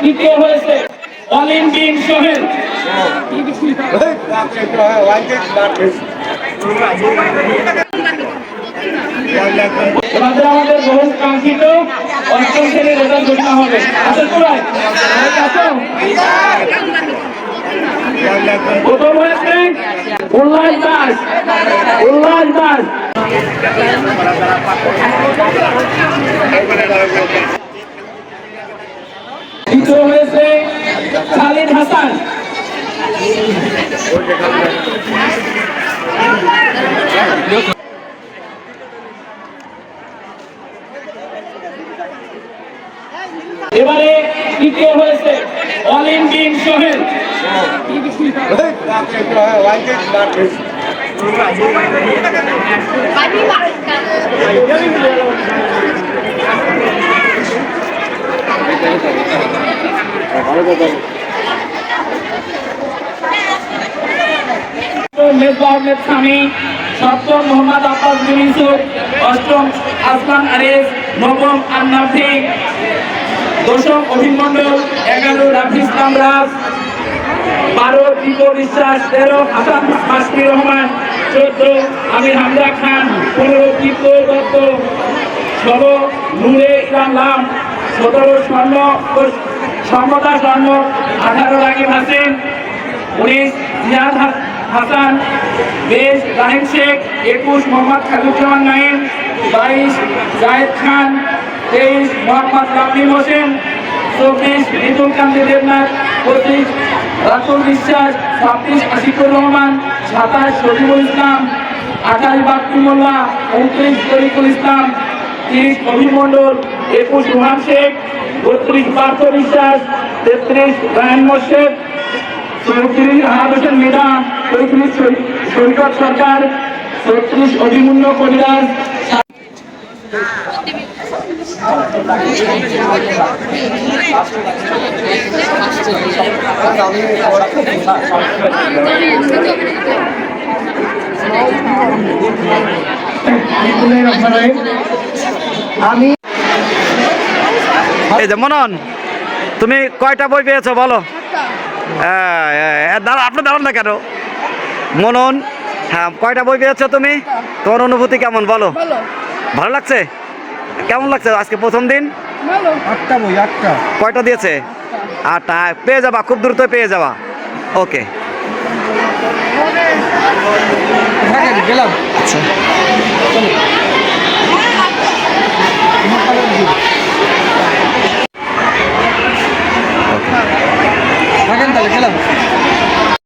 তৃতীয় হয়েছে অলিম বিন সোহেল। এবার আমাদের বহু কাঙ্ক্ষিত অষ্টম শ্রেণীর রেজাল্ট ঘোষণা হবে। আচ্ছা সবাই প্রথম হয়েছে উল্লাস দাস। উল্লাস দাস। দ্বিতীয় হয়েছে খালিদ হাসান। এবারে তৃতীয় হয়েছে অলিম বিন সোহেল। স্বামী, সপ্তম মোহাম্মদ আব্বাস বিন ইউসুফ, অষ্টম আসমান আরেফ, নবম আন্নাফি, দশম অভিমন্ডল, 11 রাফি ইসলাম রাজ, 12 দীপক বিশ্বাস, 13 হাসান মাসফির রহমান, 14 আমির হামজা খান, 15 দীপ্ত দত্ত, 16 নূরে ইসলাম লাম, 17 স্বর্ণদা স্বর্ণ, 18 রাগিব হাসিন, 19 জিয়াদ হাসান, 20 রাহিম শেখ, 21 মোহাম্মদ খালিদুজ্জামান নাইম, 22 জায়েদ খান, 23 মোহাম্মদ লামিম হোসেন, 24 রিতুল কান্তি দেবনাথ, 25 রাতুল বিশ্বাস, 26 আশিকুর রহমান, 27 শফিকুল ইসলাম, 28 বাপ্পি মোল্লা, 29 তরিকুল ইসলাম, 30 অভিমন্ডল, 21 রোহান শেখ, 32 পার্থ বিশ্বাস, 33 রায়ন মোর্শেদ, 34 আহাদ হোসেন মীরা, 34 সৈকত সরকার, 36 অভিমন্যু কবিরাজ। এই যে মনন, তুমি কয়টা বই পেয়েছো বলো? আপনি দাঁড়ান না কেন? মনন, হ্যাঁ, কয়টা বই পেয়েছো তুমি? তোমার অনুভূতি কেমন বলো? ভালো লাগছে? কেমন লাগছে আজকে প্রথম দিন? 8টা বই। 8টা। কয়টা দিয়েছে? 8টা। পেয়ে যাবা, খুব দ্রুত পেয়ে যাবা। ওকে, গেলাম। আচ্ছা।